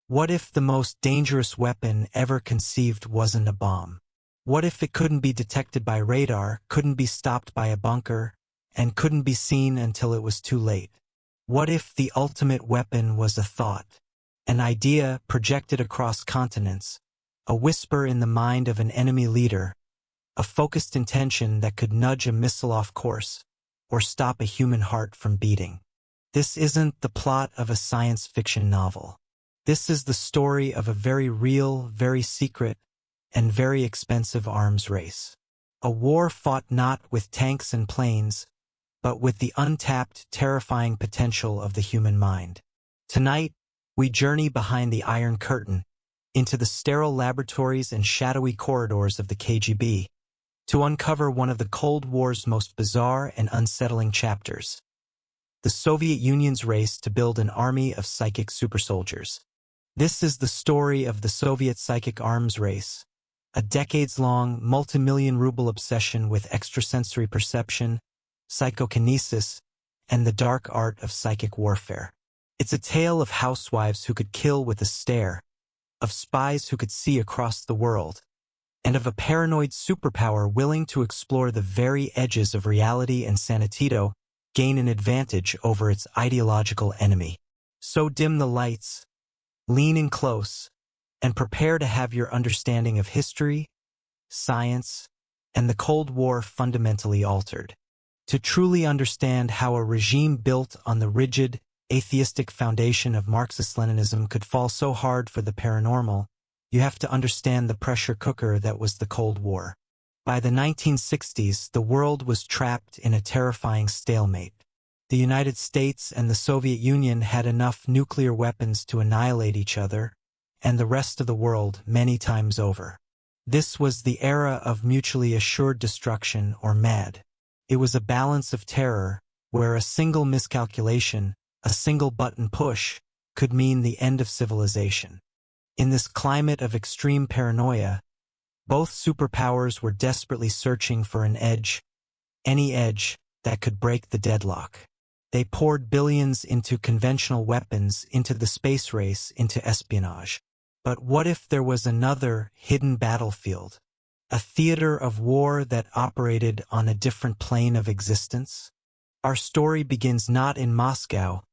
What if the most dangerous weapon ever conceived wasn't a bomb? What if it couldn't be detected by radar, couldn't be stopped by a bunker, and couldn't be seen until it was too late? What if the ultimate weapon was a thought, an idea projected across continents, a whisper in the mind of an enemy leader, a focused intention that could nudge a missile off course, or stop a human heart from beating? This isn't the plot of a science fiction novel. This is the story of a very real, very secret, and very expensive arms race. A war fought not with tanks and planes, but with the untapped, terrifying potential of the human mind. Tonight, we journey behind the Iron Curtain, into the sterile laboratories and shadowy corridors of the KGB, to uncover one of the Cold War's most bizarre and unsettling chapters: the Soviet Union's race to build an army of psychic supersoldiers. This is the story of the Soviet psychic arms race, a decades-long, multi-million-ruble obsession with extrasensory perception, psychokinesis, and the dark art of psychic warfare. It's a tale of housewives who could kill with a stare, of spies who could see across the world, and of a paranoid superpower willing to explore the very edges of reality and sanitito, gain an advantage over its ideological enemy. So dim the lights, lean in close, and prepare to have your understanding of history, science, and the Cold War fundamentally altered. To truly understand how a regime built on the rigid, atheistic foundation of Marxist-Leninism could fall so hard for the paranormal, you have to understand the pressure cooker that was the Cold War. By the 1960s, the world was trapped in a terrifying stalemate. The United States and the Soviet Union had enough nuclear weapons to annihilate each other, and the rest of the world many times over. This was the era of mutually assured destruction, or MAD. It was a balance of terror, where a single miscalculation, a single button push, could mean the end of civilization. In this climate of extreme paranoia, both superpowers were desperately searching for an edge, any edge that could break the deadlock. They poured billions into conventional weapons, into the space race, into espionage. But what if there was another hidden battlefield, a theater of war that operated on a different plane of existence? Our story begins not in Moscow,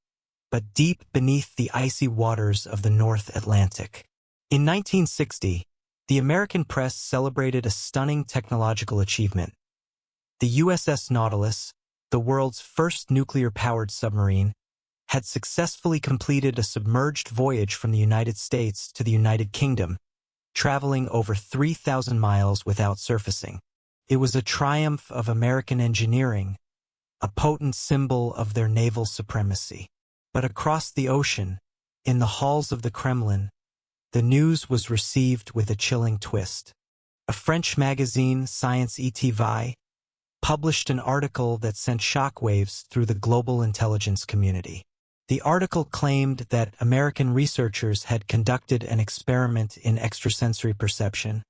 but deep beneath the icy waters of the North Atlantic. In 1960, the American press celebrated a stunning technological achievement. The USS Nautilus, the world's first nuclear-powered submarine, had successfully completed a submerged voyage from the United States to the United Kingdom, traveling over 3,000 miles without surfacing. It was a triumph of American engineering, a potent symbol of their naval supremacy. But across the ocean, in the halls of the Kremlin, the news was received with a chilling twist. A French magazine, Science Et, published an article that sent shockwaves through the global intelligence community. The article claimed that American researchers had conducted an experiment in extrasensory perception,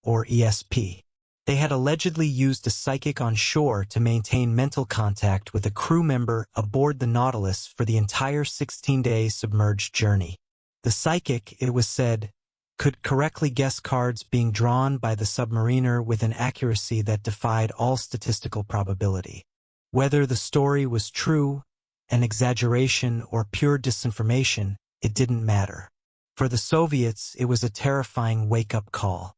or ESP. They had allegedly used a psychic on shore to maintain mental contact with a crew member aboard the Nautilus for the entire 16-day submerged journey. The psychic, it was said, could correctly guess cards being drawn by the submariner with an accuracy that defied all statistical probability. Whether the story was true, an exaggeration, or pure disinformation, it didn't matter. For the Soviets, it was a terrifying wake-up call.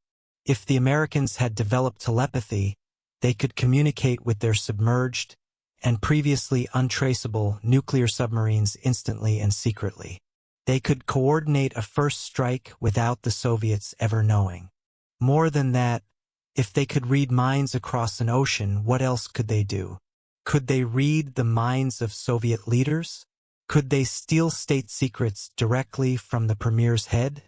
If the Americans had developed telepathy, they could communicate with their submerged and previously untraceable nuclear submarines instantly and secretly. They could coordinate a first strike without the Soviets ever knowing. More than that, if they could read minds across an ocean, what else could they do? Could they read the minds of Soviet leaders? Could they steal state secrets directly from the premier's head?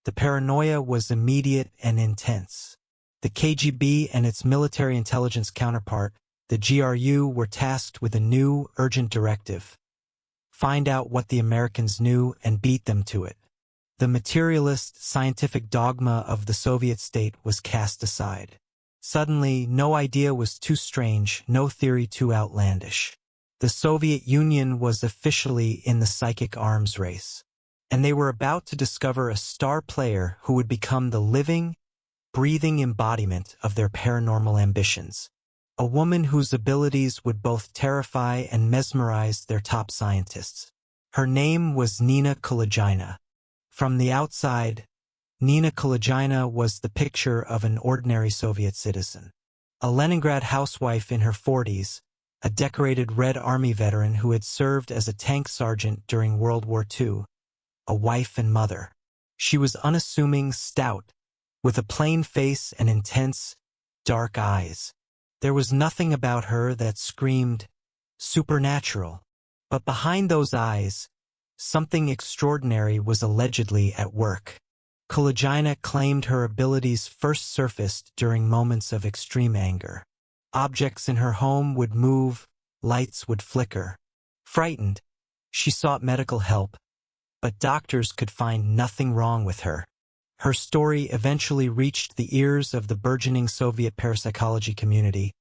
The paranoia was immediate and intense. The KGB and its military intelligence counterpart, the GRU, were tasked with a new, urgent directive: find out what the Americans knew and beat them to it. The materialist, scientific dogma of the Soviet state was cast aside. Suddenly, no idea was too strange, no theory too outlandish. The Soviet Union was officially in the psychic arms race. and they were about to discover a star player who would become the living, breathing embodiment of their paranormal ambitions. A woman whose abilities would both terrify and mesmerize their top scientists. Her name was Nina Kulagina. From the outside, Nina Kulagina was the picture of an ordinary Soviet citizen. A Leningrad housewife in her 40s, a decorated Red Army veteran who had served as a tank sergeant during World War II, a wife and mother. She was unassuming, stout, with a plain face and intense, dark eyes. There was nothing about her that screamed supernatural. But behind those eyes, something extraordinary was allegedly at work. Kulagina claimed her abilities first surfaced during moments of extreme anger. Objects in her home would move, lights would flicker. Frightened, she sought medical help, but doctors could find nothing wrong with her. Her story eventually reached the ears of the burgeoning Soviet parapsychology community,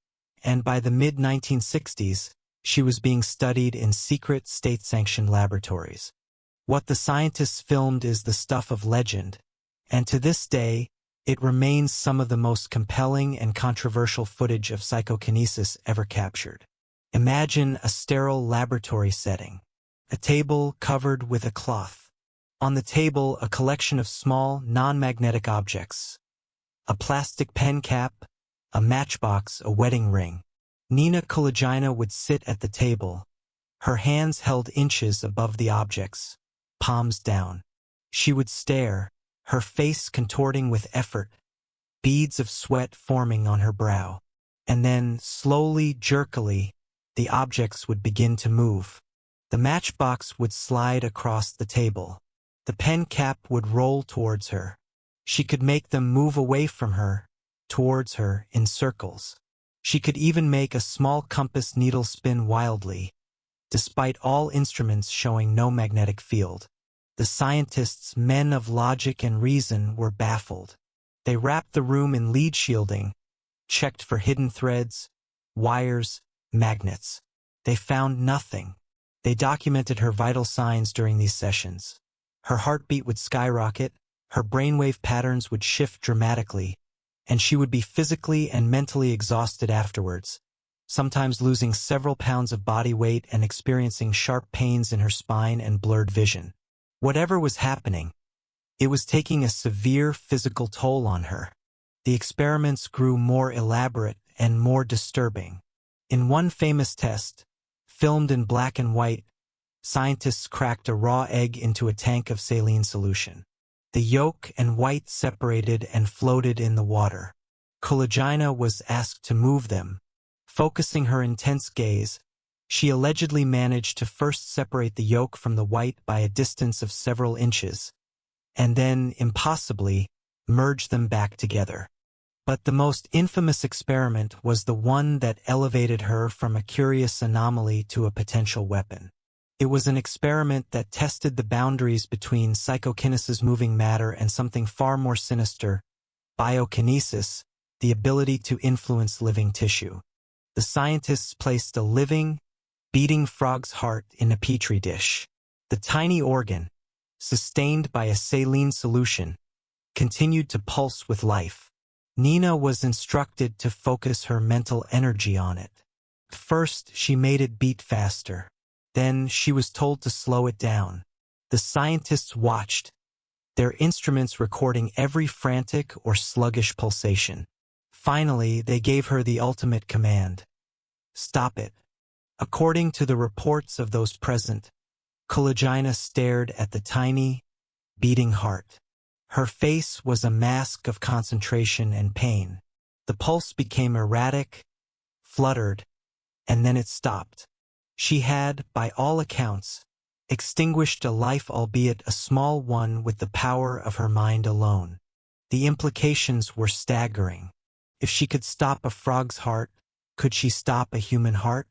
and by the mid-1960s, she was being studied in secret state-sanctioned laboratories. What the scientists filmed is the stuff of legend, and to this day, it remains some of the most compelling and controversial footage of psychokinesis ever captured. Imagine a sterile laboratory setting, a table covered with a cloth. On the table, a collection of small, non-magnetic objects. A plastic pen cap, a matchbox, a wedding ring. Nina Kulagina would sit at the table, her hands held inches above the objects, palms down. She would stare, her face contorting with effort, beads of sweat forming on her brow. And then, slowly, jerkily, the objects would begin to move. The matchbox would slide across the table. The pen cap would roll towards her. She could make them move away from her, towards her, in circles. She could even make a small compass needle spin wildly, despite all instruments showing no magnetic field. The scientists, men of logic and reason, were baffled. They wrapped the room in lead shielding, checked for hidden threads, wires, magnets. They found nothing. They documented her vital signs during these sessions. Her heartbeat would skyrocket, her brainwave patterns would shift dramatically, and she would be physically and mentally exhausted afterwards, sometimes losing several pounds of body weight and experiencing sharp pains in her spine and blurred vision. Whatever was happening, it was taking a severe physical toll on her. The experiments grew more elaborate and more disturbing. In one famous test, filmed in black and white, scientists cracked a raw egg into a tank of saline solution. The yolk and white separated and floated in the water. Kulagina was asked to move them. Focusing her intense gaze, she allegedly managed to first separate the yolk from the white by a distance of several inches, and then, impossibly, merge them back together. But the most infamous experiment was the one that elevated her from a curious anomaly to a potential weapon. It was an experiment that tested the boundaries between psychokinesis, moving matter, and something far more sinister, biokinesis, the ability to influence living tissue. The scientists placed a living, beating frog's heart in a petri dish. The tiny organ, sustained by a saline solution, continued to pulse with life. Nina was instructed to focus her mental energy on it. First, she made it beat faster. Then she was told to slow it down. The scientists watched, their instruments recording every frantic or sluggish pulsation. Finally, they gave her the ultimate command. Stop it. According to the reports of those present, Kulagina stared at the tiny, beating heart. Her face was a mask of concentration and pain. The pulse became erratic, fluttered, and then it stopped. She had, by all accounts, extinguished a life, albeit a small one, with the power of her mind alone. The implications were staggering. If she could stop a frog's heart, could she stop a human heart?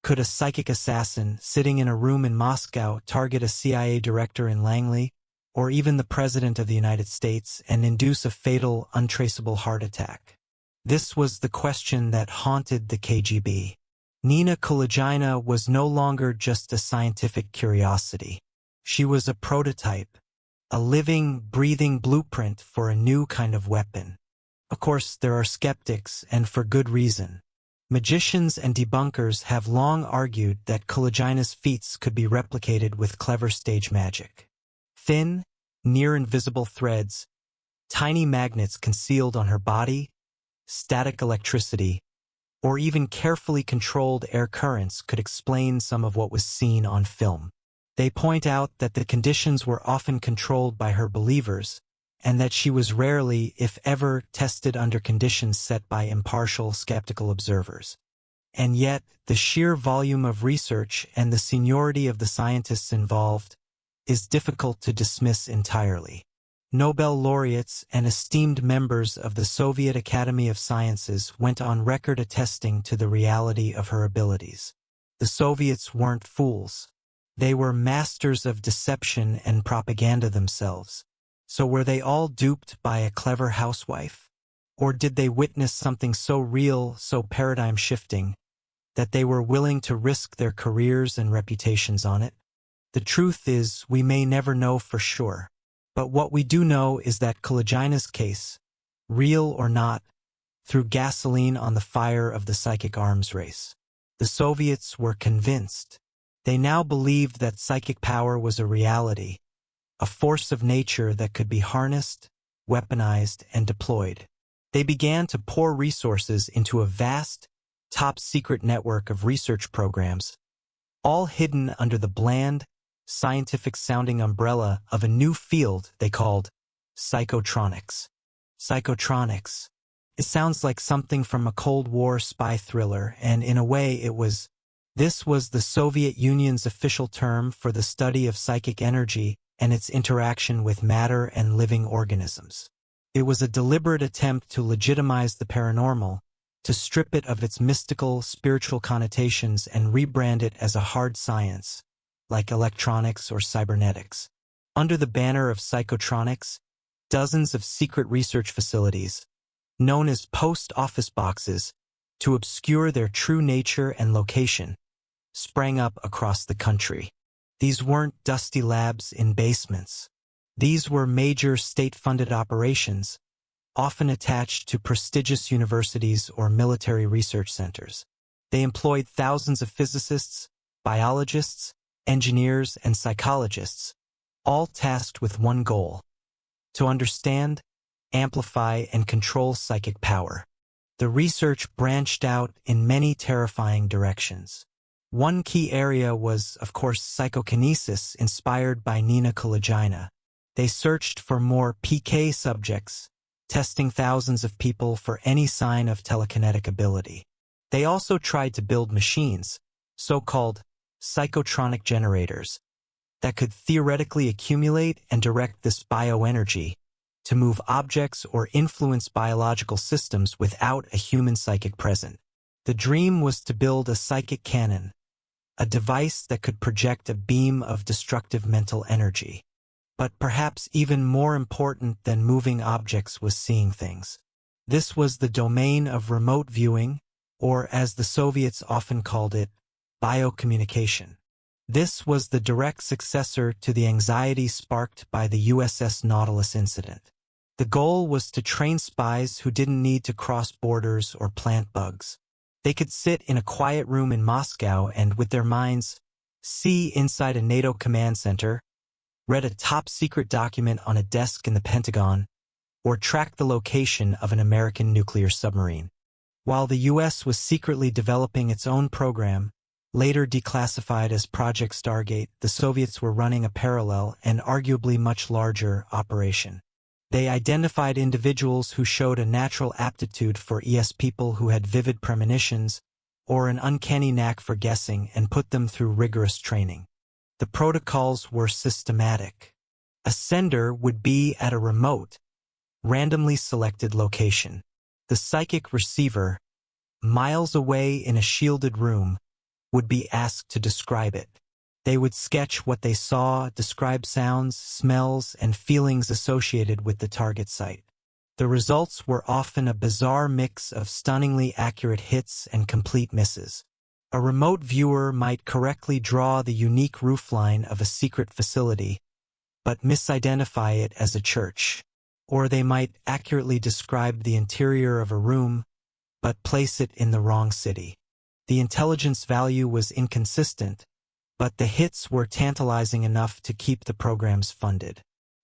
Could a psychic assassin, sitting in a room in Moscow, target a CIA director in Langley, or even the President of the United States, and induce a fatal, untraceable heart attack? This was the question that haunted the KGB. Nina Kulagina was no longer just a scientific curiosity. She was a prototype, a living, breathing blueprint for a new kind of weapon. Of course, there are skeptics, and for good reason. Magicians and debunkers have long argued that Kulagina's feats could be replicated with clever stage magic. Thin, near-invisible threads, tiny magnets concealed on her body, static electricity, or even carefully controlled air currents could explain some of what was seen on film. They point out that the conditions were often controlled by her believers, and that she was rarely, if ever, tested under conditions set by impartial, skeptical observers. And yet, the sheer volume of research and the seniority of the scientists involved is difficult to dismiss entirely. Nobel laureates and esteemed members of the Soviet Academy of Sciences went on record attesting to the reality of her abilities. The Soviets weren't fools. They were masters of deception and propaganda themselves. So were they all duped by a clever housewife? Or did they witness something so real, so paradigm-shifting, that they were willing to risk their careers and reputations on it? The truth is, we may never know for sure. But what we do know is that Kulagina's case, real or not, threw gasoline on the fire of the psychic arms race. The Soviets were convinced. They now believed that psychic power was a reality, a force of nature that could be harnessed, weaponized, and deployed. They began to pour resources into a vast, top-secret network of research programs, all hidden under the bland, scientific-sounding umbrella of a new field they called psychotronics. Psychotronics. It sounds like something from a Cold War spy thriller, and in a way this was the Soviet Union's official term for the study of psychic energy and its interaction with matter and living organisms. It was a deliberate attempt to legitimize the paranormal, to strip it of its mystical, spiritual connotations and rebrand it as a hard science, like electronics or cybernetics. Under the banner of psychotronics, dozens of secret research facilities, known as post office boxes, to obscure their true nature and location, sprang up across the country. These weren't dusty labs in basements. These were major state-funded operations, often attached to prestigious universities or military research centers. They employed thousands of physicists, biologists, engineers, and psychologists, all tasked with one goal: to understand, amplify, and control psychic power. The research branched out in many terrifying directions. One key area was, of course, psychokinesis, inspired by Nina Kulagina. They searched for more PK subjects, testing thousands of people for any sign of telekinetic ability. They also tried to build machines, so-called psychotronic generators, that could theoretically accumulate and direct this bioenergy to move objects or influence biological systems without a human psychic present. The dream was to build a psychic cannon, a device that could project a beam of destructive mental energy. But perhaps even more important than moving objects was seeing things. This was the domain of remote viewing, or as the Soviets often called it, biocommunication. This was the direct successor to the anxiety sparked by the USS Nautilus incident. The goal was to train spies who didn't need to cross borders or plant bugs. They could sit in a quiet room in Moscow and, with their minds, see inside a NATO command center, read a top-secret document on a desk in the Pentagon, or track the location of an American nuclear submarine. While the U.S. was secretly developing its own program, later declassified as Project Stargate, the Soviets were running a parallel and arguably much larger operation. They identified individuals who showed a natural aptitude for ES, people who had vivid premonitions or an uncanny knack for guessing, and put them through rigorous training. The protocols were systematic. A sender would be at a remote, randomly selected location. The psychic receiver, miles away in a shielded room, would be asked to describe it. They would sketch what they saw, describe sounds, smells, and feelings associated with the target site. The results were often a bizarre mix of stunningly accurate hits and complete misses. A remote viewer might correctly draw the unique roofline of a secret facility, but misidentify it as a church. Or they might accurately describe the interior of a room, but place it in the wrong city. The intelligence value was inconsistent, but the hits were tantalizing enough to keep the programs funded.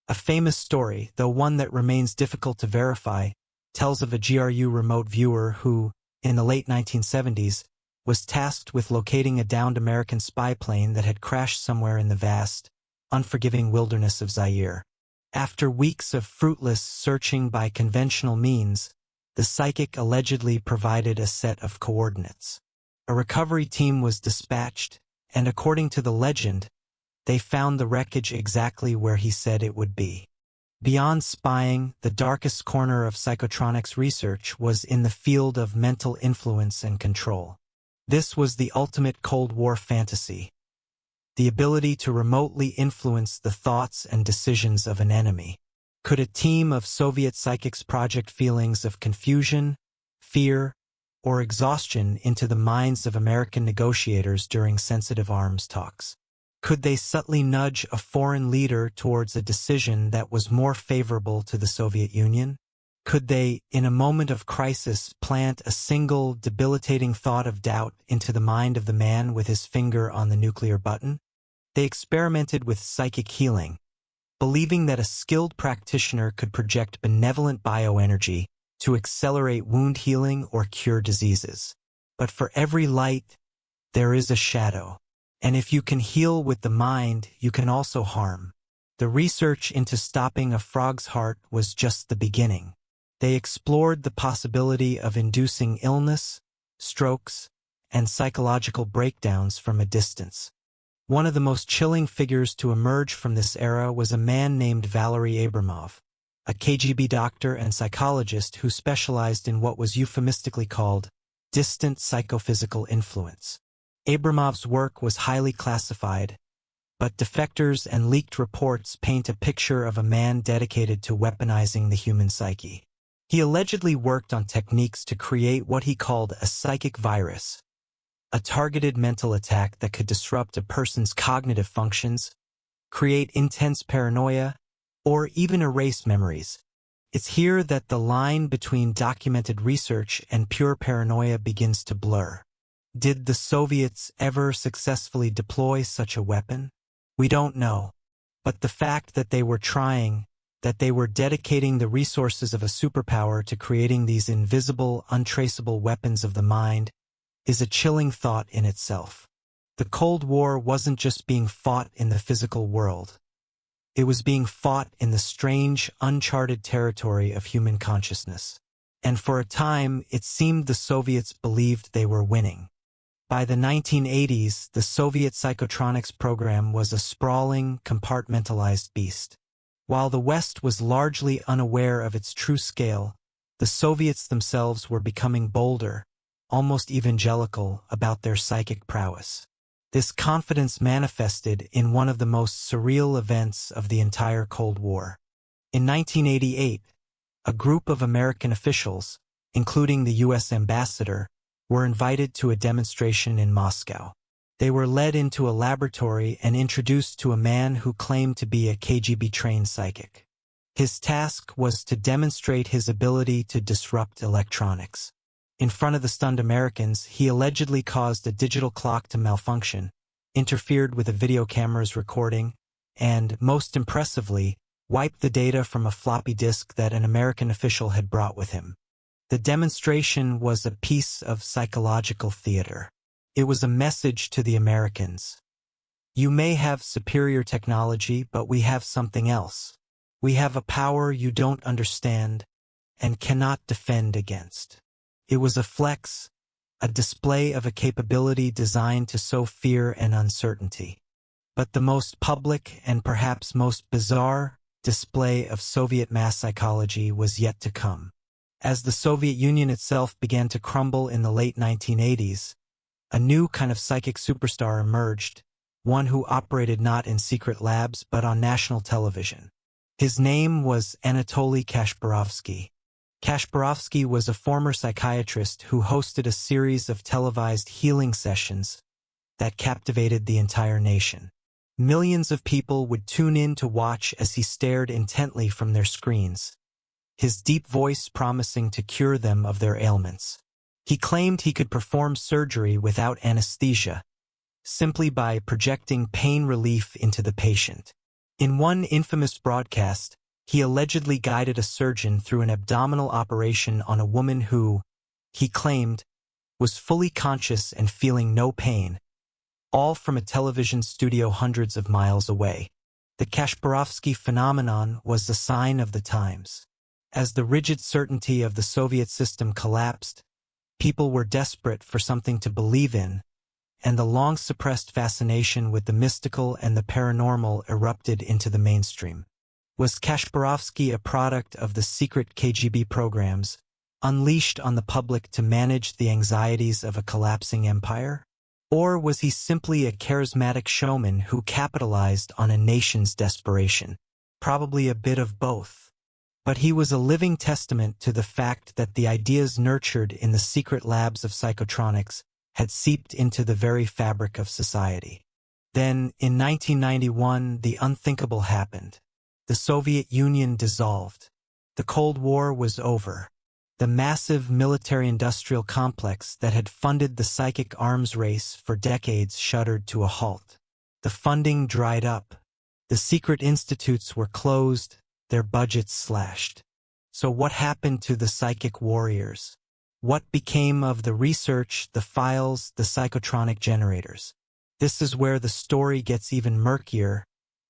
A famous story, though one that remains difficult to verify, tells of a GRU remote viewer who, in the late 1970s, was tasked with locating a downed American spy plane that had crashed somewhere in the vast, unforgiving wilderness of Zaire. After weeks of fruitless searching by conventional means, the psychic allegedly provided a set of coordinates. A recovery team was dispatched, and according to the legend, they found the wreckage exactly where he said it would be. Beyond spying, the darkest corner of psychotronics research was in the field of mental influence and control. This was the ultimate Cold War fantasy, the ability to remotely influence the thoughts and decisions of an enemy. Could a team of Soviet psychics project feelings of confusion, fear, or exhaustion into the minds of American negotiators during sensitive arms talks? Could they subtly nudge a foreign leader towards a decision that was more favorable to the Soviet Union? Could they, in a moment of crisis, plant a single debilitating thought of doubt into the mind of the man with his finger on the nuclear button? They experimented with psychic healing, believing that a skilled practitioner could project benevolent bioenergy to accelerate wound healing or cure diseases. But for every light, there is a shadow. And if you can heal with the mind, you can also harm. The research into stopping a frog's heart was just the beginning. They explored the possibility of inducing illness, strokes, and psychological breakdowns from a distance. One of the most chilling figures to emerge from this era was a man named Valery Abramov, a KGB doctor and psychologist who specialized in what was euphemistically called distant psychophysical influence. Abramov's work was highly classified, but defectors and leaked reports paint a picture of a man dedicated to weaponizing the human psyche. He allegedly worked on techniques to create what he called a psychic virus, a targeted mental attack that could disrupt a person's cognitive functions, create intense paranoia, or even erase memories. It's here that the line between documented research and pure paranoia begins to blur. Did the Soviets ever successfully deploy such a weapon? We don't know. But the fact that they were trying, that they were dedicating the resources of a superpower to creating these invisible, untraceable weapons of the mind, is a chilling thought in itself. The Cold War wasn't just being fought in the physical world. It was being fought in the strange, uncharted territory of human consciousness. And for a time, it seemed the Soviets believed they were winning. By the 1980s, the Soviet psychotronics program was a sprawling, compartmentalized beast. While the West was largely unaware of its true scale, the Soviets themselves were becoming bolder, almost evangelical, about their psychic prowess. This confidence manifested in one of the most surreal events of the entire Cold War. In 1988, a group of American officials, including the U.S. ambassador, were invited to a demonstration in Moscow. They were led into a laboratory and introduced to a man who claimed to be a KGB-trained psychic. His task was to demonstrate his ability to disrupt electronics. In front of the stunned Americans, he allegedly caused a digital clock to malfunction, interfered with a video camera's recording, and, most impressively, wiped the data from a floppy disk that an American official had brought with him. The demonstration was a piece of psychological theater. It was a message to the Americans. You may have superior technology, but we have something else. We have a power you don't understand and cannot defend against. It was a flex, a display of a capability designed to sow fear and uncertainty. But the most public and perhaps most bizarre display of Soviet mass psychology was yet to come. As the Soviet Union itself began to crumble in the late 1980s, a new kind of psychic superstar emerged, one who operated not in secret labs but on national television. His name was Anatoly Kashpirovsky. Kashpirovsky was a former psychiatrist who hosted a series of televised healing sessions that captivated the entire nation. Millions of people would tune in to watch as he stared intently from their screens, his deep voice promising to cure them of their ailments. He claimed he could perform surgery without anesthesia, simply by projecting pain relief into the patient. In one infamous broadcast, he allegedly guided a surgeon through an abdominal operation on a woman who, he claimed, was fully conscious and feeling no pain, all from a television studio hundreds of miles away. The Kashpirovsky phenomenon was the sign of the times. As the rigid certainty of the Soviet system collapsed, people were desperate for something to believe in, and the long-suppressed fascination with the mystical and the paranormal erupted into the mainstream. Was Kashpirovsky a product of the secret KGB programs, unleashed on the public to manage the anxieties of a collapsing empire? Or was he simply a charismatic showman who capitalized on a nation's desperation? Probably a bit of both. But he was a living testament to the fact that the ideas nurtured in the secret labs of psychotronics had seeped into the very fabric of society. Then, in 1991, the unthinkable happened. The Soviet Union dissolved. The Cold War was over. The massive military-industrial complex that had funded the psychic arms race for decades shuddered to a halt. The funding dried up. The secret institutes were closed, their budgets slashed. So what happened to the psychic warriors? What became of the research, the files, the psychotronic generators? This is where the story gets even murkier,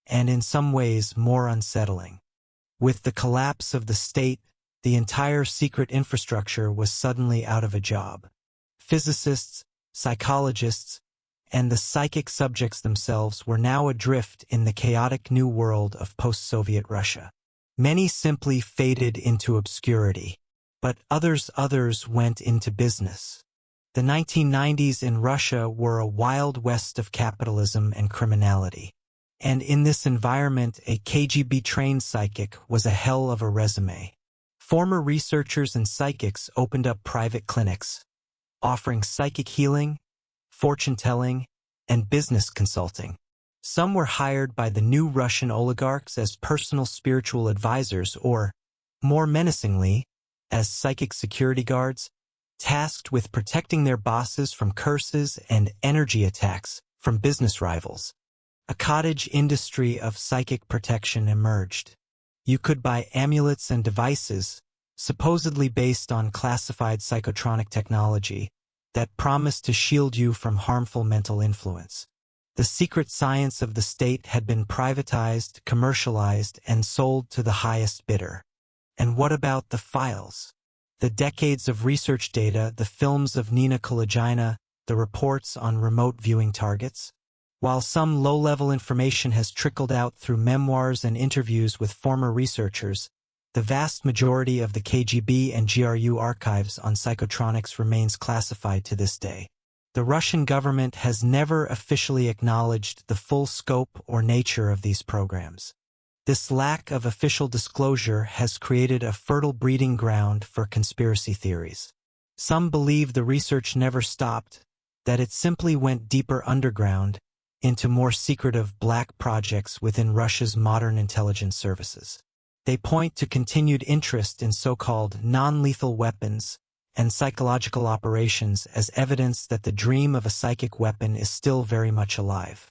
and in some ways more unsettling. With the collapse of the state, the entire secret infrastructure was suddenly out of a job. Physicists, psychologists, and the psychic subjects themselves were now adrift in the chaotic new world of post-Soviet Russia. Many simply faded into obscurity, but others went into business. The 1990s in Russia were a wild west of capitalism and criminality. And in this environment, a KGB-trained psychic was a hell of a resume. Former researchers and psychics opened up private clinics, offering psychic healing, fortune-telling, and business consulting. Some were hired by the new Russian oligarchs as personal spiritual advisors or, more menacingly, as psychic security guards, tasked with protecting their bosses from curses and energy attacks from business rivals. A cottage industry of psychic protection emerged. You could buy amulets and devices, supposedly based on classified psychotronic technology, that promised to shield you from harmful mental influence. The secret science of the state had been privatized, commercialized, and sold to the highest bidder. And what about the files? The decades of research data, the films of Nina Kulagina, the reports on remote viewing targets? While some low-level information has trickled out through memoirs and interviews with former researchers, the vast majority of the KGB and GRU archives on psychotronics remains classified to this day. The Russian government has never officially acknowledged the full scope or nature of these programs. This lack of official disclosure has created a fertile breeding ground for conspiracy theories. Some believe the research never stopped, that it simply went deeper underground, into more secretive black projects within Russia's modern intelligence services. They point to continued interest in so-called non-lethal weapons and psychological operations as evidence that the dream of a psychic weapon is still very much alive.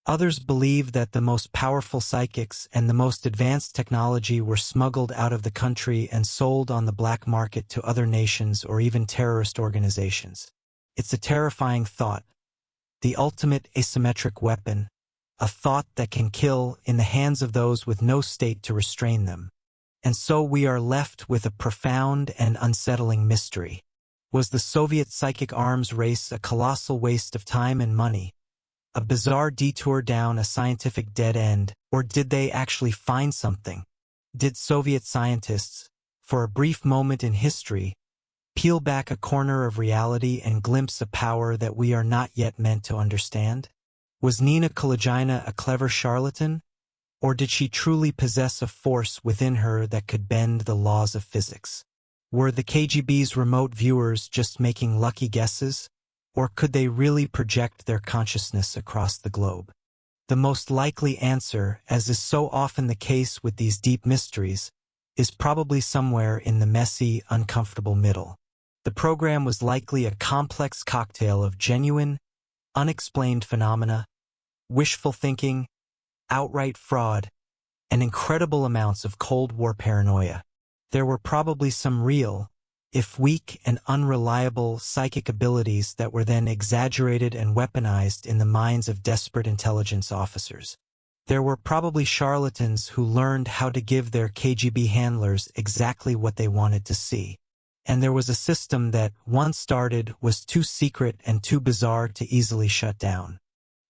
Others believe that the most powerful psychics and the most advanced technology were smuggled out of the country and sold on the black market to other nations or even terrorist organizations. It's a terrifying thought. The ultimate asymmetric weapon, a thought that can kill in the hands of those with no state to restrain them. And so we are left with a profound and unsettling mystery. Was the Soviet psychic arms race a colossal waste of time and money, a bizarre detour down a scientific dead end, or did they actually find something? Did Soviet scientists, for a brief moment in history, peel back a corner of reality and glimpse a power that we are not yet meant to understand? Was Nina Kulagina a clever charlatan, or did she truly possess a force within her that could bend the laws of physics? Were the KGB's remote viewers just making lucky guesses, or could they really project their consciousness across the globe? The most likely answer, as is so often the case with these deep mysteries, is probably somewhere in the messy, uncomfortable middle. The program was likely a complex cocktail of genuine, unexplained phenomena, wishful thinking, outright fraud, and incredible amounts of Cold War paranoia. There were probably some real, if weak and unreliable, psychic abilities that were then exaggerated and weaponized in the minds of desperate intelligence officers. There were probably charlatans who learned how to give their KGB handlers exactly what they wanted to see. And there was a system that, once started, was too secret and too bizarre to easily shut down.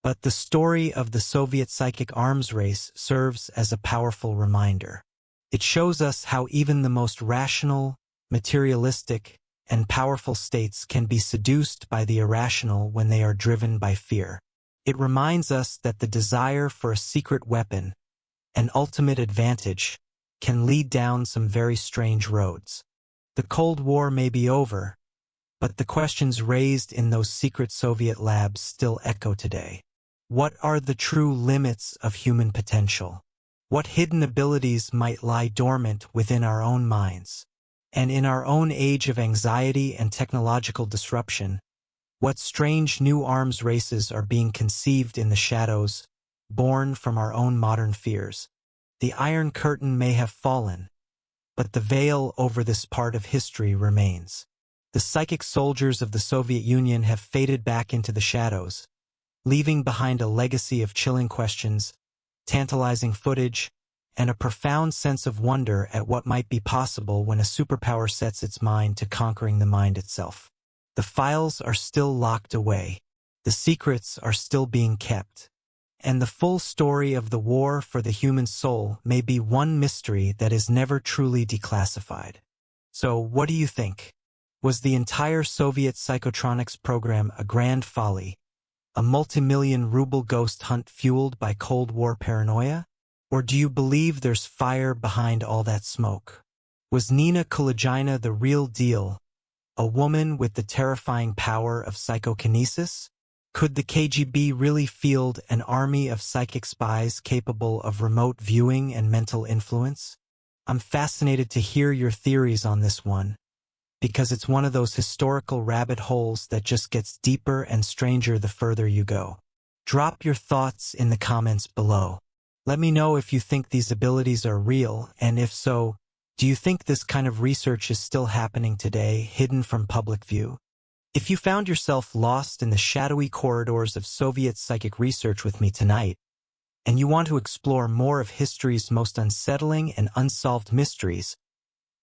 But the story of the Soviet psychic arms race serves as a powerful reminder. It shows us how even the most rational, materialistic, and powerful states can be seduced by the irrational when they are driven by fear. It reminds us that the desire for a secret weapon, an ultimate advantage, can lead down some very strange roads. The Cold War may be over, but the questions raised in those secret Soviet labs still echo today. What are the true limits of human potential? What hidden abilities might lie dormant within our own minds? And in our own age of anxiety and technological disruption, what strange new arms races are being conceived in the shadows, born from our own modern fears? The Iron Curtain may have fallen, but the veil over this part of history remains. The psychic soldiers of the Soviet Union have faded back into the shadows, leaving behind a legacy of chilling questions, tantalizing footage, and a profound sense of wonder at what might be possible when a superpower sets its mind to conquering the mind itself. The files are still locked away, the secrets are still being kept, and the full story of the war for the human soul may be one mystery that is never truly declassified. So, what do you think? Was the entire Soviet psychotronics program a grand folly, a multi-million-ruble ghost hunt fueled by Cold War paranoia? Or do you believe there's fire behind all that smoke? Was Nina Kulagina the real deal, a woman with the terrifying power of psychokinesis? Could the KGB really field an army of psychic spies capable of remote viewing and mental influence? I'm fascinated to hear your theories on this one, because it's one of those historical rabbit holes that just gets deeper and stranger the further you go. Drop your thoughts in the comments below. Let me know if you think these abilities are real, and if so, do you think this kind of research is still happening today, hidden from public view? If you found yourself lost in the shadowy corridors of Soviet psychic research with me tonight, and you want to explore more of history's most unsettling and unsolved mysteries,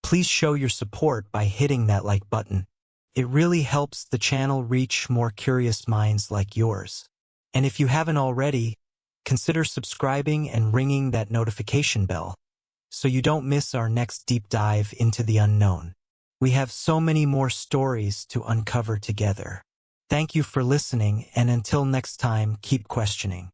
please show your support by hitting that like button. It really helps the channel reach more curious minds like yours. And if you haven't already, consider subscribing and ringing that notification bell so you don't miss our next deep dive into the unknown. We have so many more stories to uncover together. Thank you for listening, and until next time, keep questioning.